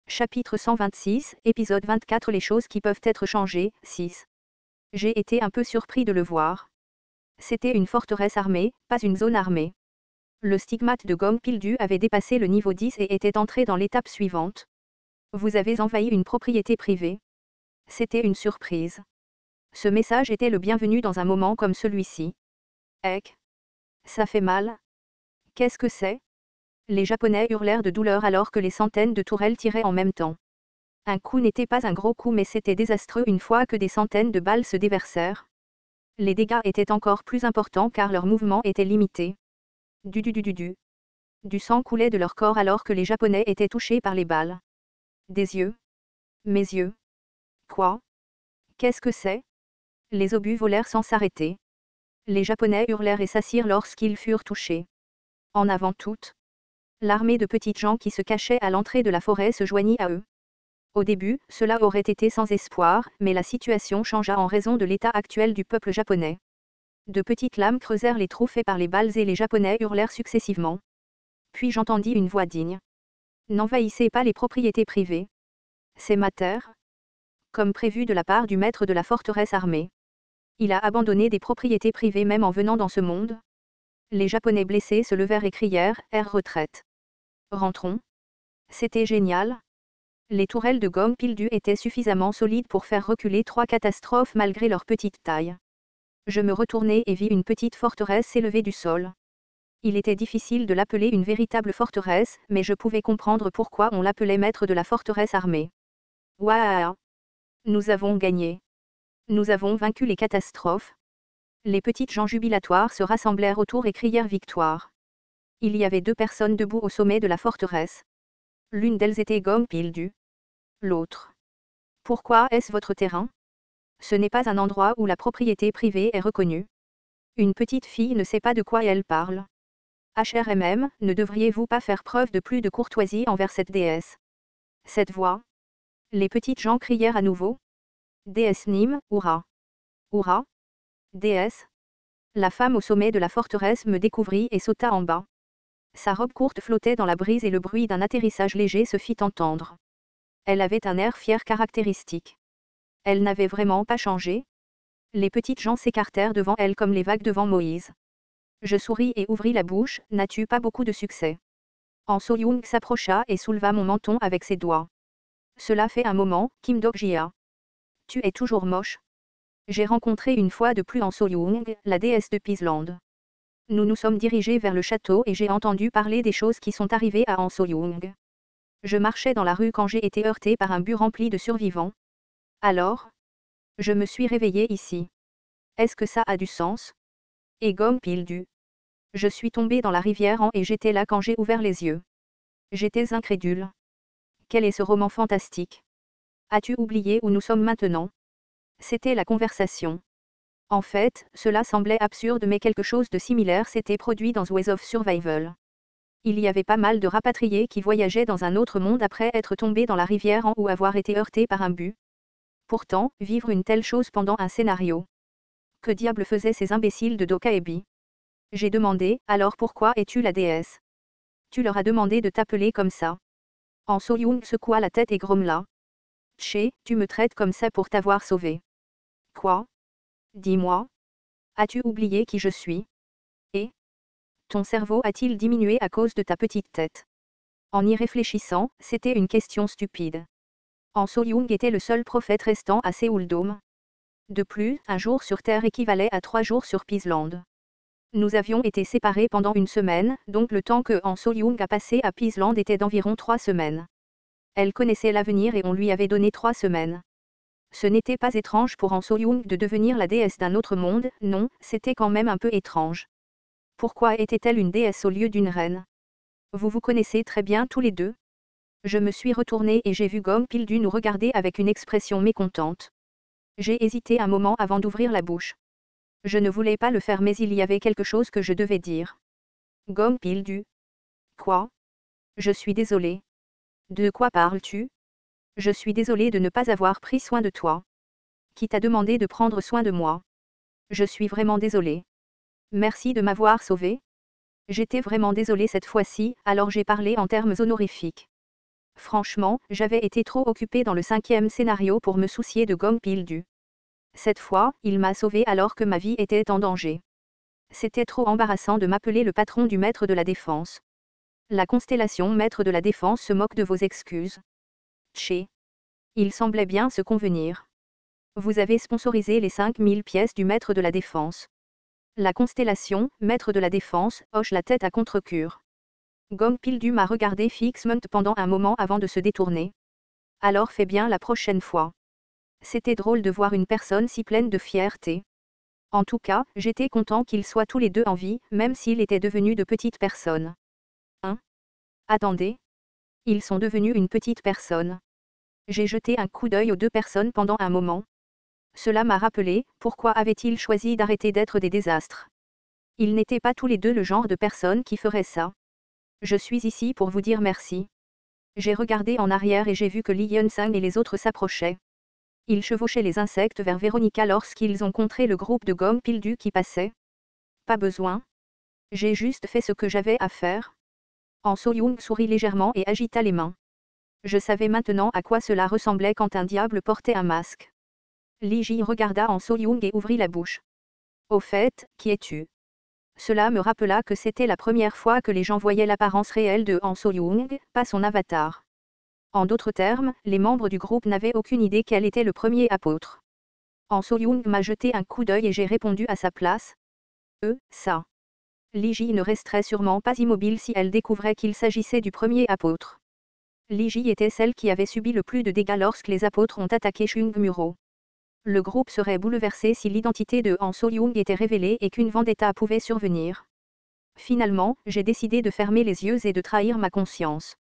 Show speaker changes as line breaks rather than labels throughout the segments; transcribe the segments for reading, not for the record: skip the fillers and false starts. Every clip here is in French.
Chapitre 126, épisode 24. Les choses qui peuvent être changées, 6. J'ai été un peu surpris de le voir. C'était une forteresse armée, pas une zone armée. Le stigmate de gomme Pildu avait dépassé le niveau 10 et était entré dans l'étape suivante. Vous avez envahi une propriété privée. C'était une surprise. Ce message était le bienvenu dans un moment comme celui-ci. Ek. Ça fait mal. Qu'est-ce que c'est? Les Japonais hurlèrent de douleur alors que les centaines de tourelles tiraient en même temps. Un coup n'était pas un gros coup mais c'était désastreux une fois que des centaines de balles se déversèrent. Les dégâts étaient encore plus importants car leur mouvement était limité. Du sang coulait de leur corps alors que les Japonais étaient touchés par les balles. Des yeux. Mes yeux. Quoi? Qu'est-ce que c'est? Les obus volèrent sans s'arrêter. Les Japonais hurlèrent et s'assirent lorsqu'ils furent touchés. En avant toutes. L'armée de petites gens qui se cachaient à l'entrée de la forêt se joignit à eux. Au début, cela aurait été sans espoir, mais la situation changea en raison de l'état actuel du peuple japonais. De petites lames creusèrent les trous faits par les balles et les Japonais hurlèrent successivement. Puis j'entendis une voix digne. N'envahissez pas les propriétés privées. C'est ma terre. Comme prévu de la part du maître de la forteresse armée. Il a abandonné des propriétés privées même en venant dans ce monde. Les Japonais blessés se levèrent et crièrent, Air retraite. Rentrons. C'était génial. Les tourelles de gomme Pildu étaient suffisamment solides pour faire reculer 3 catastrophes malgré leur petite taille. Je me retournai et vis une petite forteresse s'élever du sol. Il était difficile de l'appeler une véritable forteresse, mais je pouvais comprendre pourquoi on l'appelait maître de la forteresse armée. Waouh! Nous avons gagné. Nous avons vaincu les catastrophes. Les petites gens jubilatoires se rassemblèrent autour et crièrent victoire. Il y avait 2 personnes debout au sommet de la forteresse. L'une d'elles était gomme Pildu. L'autre. Pourquoi est-ce votre terrain? Ce n'est pas un endroit où la propriété privée est reconnue. Une petite fille ne sait pas de quoi elle parle. HRMM, ne devriez-vous pas faire preuve de plus de courtoisie envers cette déesse? Cette voix. Les petites gens crièrent à nouveau. Déesse Nîmes, Oura. Oura? Déesse? La femme au sommet de la forteresse me découvrit et sauta en bas. Sa robe courte flottait dans la brise et le bruit d'un atterrissage léger se fit entendre. Elle avait un air fier caractéristique. Elle n'avait vraiment pas changé. Les petites gens s'écartèrent devant elle comme les vagues devant Moïse. Je souris et ouvris la bouche, n'as-tu pas beaucoup de succès? Han So-young s'approcha et souleva mon menton avec ses doigts. Cela fait un moment, Kim Dok-jia. Tu es toujours moche. J'ai rencontré une fois de plus Han So-young, la déesse de Pisland. Nous nous sommes dirigés vers le château et j'ai entendu parler des choses qui sont arrivées à Han So-young. Je marchais dans la rue quand j'ai été heurté par un bus rempli de survivants. Alors? Je me suis réveillé ici. Est-ce que ça a du sens? Et gomme Pildu. Je suis tombé dans la rivière et j'étais là quand j'ai ouvert les yeux. J'étais incrédule. Quel est ce roman fantastique? As-tu oublié où nous sommes maintenant? C'était la conversation. En fait, cela semblait absurde mais quelque chose de similaire s'était produit dans Ways of Survival. Il y avait pas mal de rapatriés qui voyageaient dans un autre monde après être tombés dans la rivière ou avoir été heurtés par un but. Pourtant, vivre une telle chose pendant un scénario. Que diable faisaient ces imbéciles de Dokaebi? J'ai demandé, alors pourquoi es-tu la déesse? Tu leur as demandé de t'appeler comme ça. Han So-young secoua la tête et grommela. Tché, tu me traites comme ça pour t'avoir sauvé. Quoi? Dis-moi. As-tu oublié qui je suis? Et? Ton cerveau a-t-il diminué à cause de ta petite tête? En y réfléchissant, c'était une question stupide. Han So-young était le seul prophète restant à Séoul Dome. De plus, un jour sur Terre équivalait à 3 jours sur Pisland. Nous avions été séparés pendant une semaine, donc le temps que Han So-young a passé à Pisland était d'environ 3 semaines. Elle connaissait l'avenir et on lui avait donné 3 semaines. Ce n'était pas étrange pour Han So-young de devenir la déesse d'un autre monde, non, c'était quand même un peu étrange. Pourquoi était-elle une déesse au lieu d'une reine? Vous vous connaissez très bien tous les deux? Je me suis retourné et j'ai vu gomme Pildu nous regarder avec une expression mécontente. J'ai hésité un moment avant d'ouvrir la bouche. Je ne voulais pas le faire mais il y avait quelque chose que je devais dire. Gomme Pildu. Quoi? Je suis désolé. De quoi parles-tu? Je suis désolé de ne pas avoir pris soin de toi. Qui t'a demandé de prendre soin de moi? Je suis vraiment désolé. Merci de m'avoir sauvé. J'étais vraiment désolé cette fois-ci, alors j'ai parlé en termes honorifiques. Franchement, j'avais été trop occupé dans le 5e scénario pour me soucier de Gong Pil-du. Cette fois, il m'a sauvé alors que ma vie était en danger. C'était trop embarrassant de m'appeler le patron du maître de la défense. La constellation maître de la défense se moque de vos excuses. Tché. Il semblait bien se convenir. Vous avez sponsorisé les 5000 pièces du maître de la défense. La constellation, maître de la défense, hoche la tête à contre-cure. Gong Pil-du m'a regardé fixement pendant un moment avant de se détourner. Alors fais bien la prochaine fois. C'était drôle de voir une personne si pleine de fierté. En tout cas, j'étais content qu'ils soient tous les deux en vie, même s'ils étaient devenus de petites personnes. Hein? Attendez. Ils sont devenus une petite personne. J'ai jeté un coup d'œil aux deux personnes pendant un moment. Cela m'a rappelé, pourquoi avaient-ils choisi d'arrêter d'être des désastres? Ils n'étaient pas tous les deux le genre de personnes qui feraient ça. Je suis ici pour vous dire merci. J'ai regardé en arrière et j'ai vu que Li Yunsang et les autres s'approchaient. Ils chevauchaient les insectes vers Véronica lorsqu'ils ont contré le groupe de Gong Pil-du qui passait. Pas besoin. J'ai juste fait ce que j'avais à faire. Han So-young sourit légèrement et agita les mains. Je savais maintenant à quoi cela ressemblait quand un diable portait un masque. Li Ji regarda Han So-young et ouvrit la bouche. Au fait, qui es-tu? Cela me rappela que c'était la première fois que les gens voyaient l'apparence réelle de Han So-young, pas son avatar. En d'autres termes, les membres du groupe n'avaient aucune idée quel était le premier apôtre. Han So-young m'a jeté un coup d'œil et j'ai répondu à sa place. Ça. Li Ji ne resterait sûrement pas immobile si elle découvrait qu'il s'agissait du premier apôtre. Li Ji était celle qui avait subi le plus de dégâts lorsque les apôtres ont attaqué Chung Muro. Le groupe serait bouleversé si l'identité de Han So-young était révélée et qu'une vendetta pouvait survenir. Finalement, j'ai décidé de fermer les yeux et de trahir ma conscience.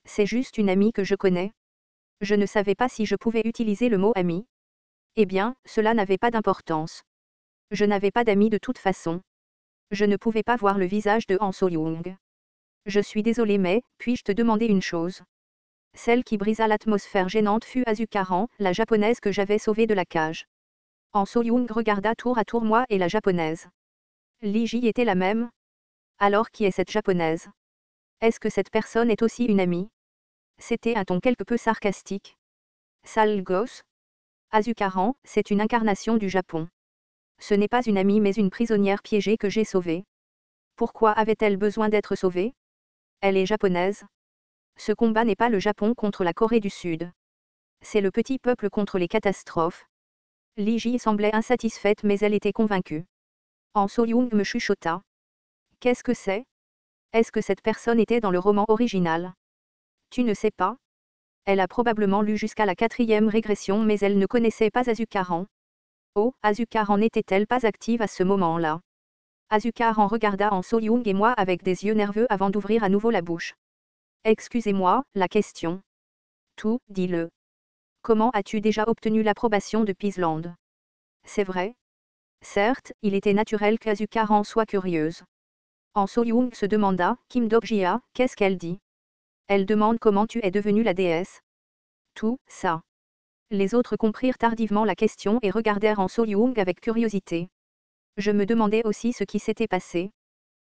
C'est juste une amie que je connais. Je ne savais pas si je pouvais utiliser le mot ami. Eh bien, cela n'avait pas d'importance. Je n'avais pas d'amis de toute façon. Je ne pouvais pas voir le visage de Han So-young. Je suis désolé mais, puis-je te demander une chose? Celle qui brisa l'atmosphère gênante fut Azukaran, la japonaise que j'avais sauvée de la cage. Han So-young regarda tour à tour moi et la japonaise. Li Ji était la même? Alors qui est cette japonaise? Est-ce que cette personne est aussi une amie? C'était un ton quelque peu sarcastique. Sale gosse? Azukaran, c'est une incarnation du Japon. Ce n'est pas une amie mais une prisonnière piégée que j'ai sauvée. Pourquoi avait-elle besoin d'être sauvée? Elle est japonaise. Ce combat n'est pas le Japon contre la Corée du Sud. C'est le petit peuple contre les catastrophes. Li Ji semblait insatisfaite mais elle était convaincue. Han So-young me chuchota. Qu'est-ce que c'est? Est-ce que cette personne était dans le roman original? Tu ne sais pas? Elle a probablement lu jusqu'à la 4e régression mais elle ne connaissait pas Azukaran. Oh, Azukaran n'était-elle pas active à ce moment-là? Azukaran regarda Han So-young et moi avec des yeux nerveux avant d'ouvrir à nouveau la bouche. Excusez-moi, la question. Tout, dis-le. Comment as-tu déjà obtenu l'approbation de Peaceland? C'est vrai? Certes, il était naturel qu'Azukaran soit curieuse. Han So-young se demanda, Kim Dok-jia, qu'est-ce qu'elle dit? Elle demande comment tu es devenue la déesse. Tout, ça. Les autres comprirent tardivement la question et regardèrent Han So-young avec curiosité. Je me demandais aussi ce qui s'était passé.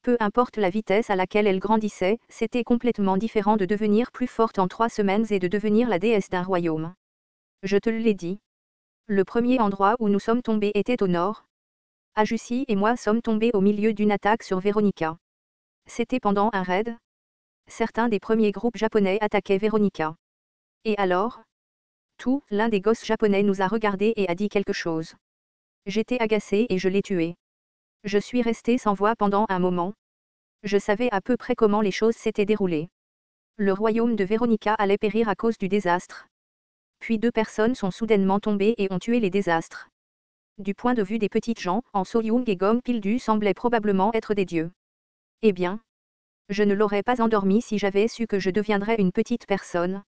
Peu importe la vitesse à laquelle elle grandissait, c'était complètement différent de devenir plus forte en 3 semaines et de devenir la déesse d'un royaume. Je te l'ai dit. Le premier endroit où nous sommes tombés était au nord. Ajussi et moi sommes tombés au milieu d'une attaque sur Véronica. C'était pendant un raid. Certains des premiers groupes japonais attaquaient Véronica. Et alors? Tout, l'un des gosses japonais nous a regardés et a dit quelque chose. J'étais agacé et je l'ai tué. Je suis resté sans voix pendant un moment. Je savais à peu près comment les choses s'étaient déroulées. Le royaume de Véronica allait périr à cause du désastre. Puis 2 personnes sont soudainement tombées et ont tué les désastres. Du point de vue des petites gens, Han So-young et Gong Pil-du semblaient probablement être des dieux. Eh bien, je ne l'aurais pas endormi si j'avais su que je deviendrais une petite personne.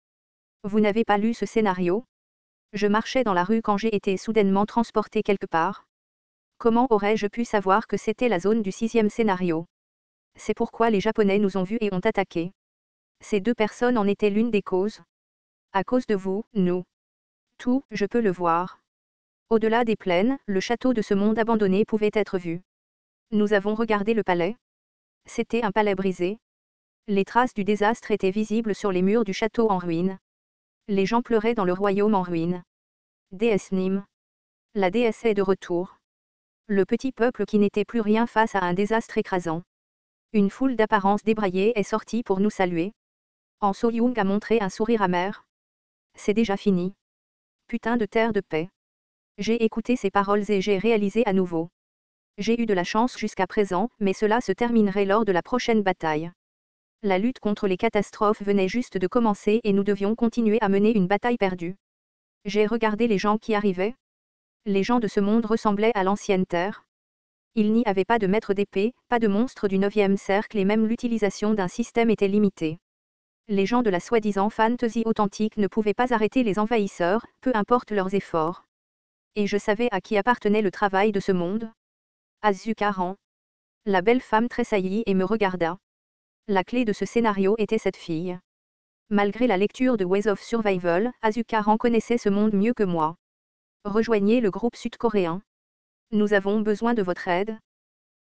Vous n'avez pas lu ce scénario? Je marchais dans la rue quand j'ai été soudainement transporté quelque part. Comment aurais-je pu savoir que c'était la zone du 6e scénario? C'est pourquoi les Japonais nous ont vus et ont attaqué. Ces 2 personnes en étaient l'une des causes. À cause de vous, nous. Tout, je peux le voir. Au-delà des plaines, le château de ce monde abandonné pouvait être vu. Nous avons regardé le palais. C'était un palais brisé. Les traces du désastre étaient visibles sur les murs du château en ruine. Les gens pleuraient dans le royaume en ruine. Déesse Nim. La déesse est de retour. Le petit peuple qui n'était plus rien face à un désastre écrasant. Une foule d'apparence débraillée est sortie pour nous saluer. En So-young a montré un sourire amer. C'est déjà fini. Putain de terre de paix. J'ai écouté ces paroles et j'ai réalisé à nouveau. J'ai eu de la chance jusqu'à présent, mais cela se terminerait lors de la prochaine bataille. La lutte contre les catastrophes venait juste de commencer et nous devions continuer à mener une bataille perdue. J'ai regardé les gens qui arrivaient. Les gens de ce monde ressemblaient à l'ancienne Terre. Il n'y avait pas de maître d'épée, pas de monstre du 9e cercle et même l'utilisation d'un système était limitée. Les gens de la soi-disant fantasy authentique ne pouvaient pas arrêter les envahisseurs, peu importe leurs efforts. Et je savais à qui appartenait le travail de ce monde. À Zukaran. La belle femme tressaillit et me regarda. La clé de ce scénario était cette fille. Malgré la lecture de Ways of Survival, Azukaran connaissait ce monde mieux que moi. Rejoignez le groupe sud-coréen. Nous avons besoin de votre aide.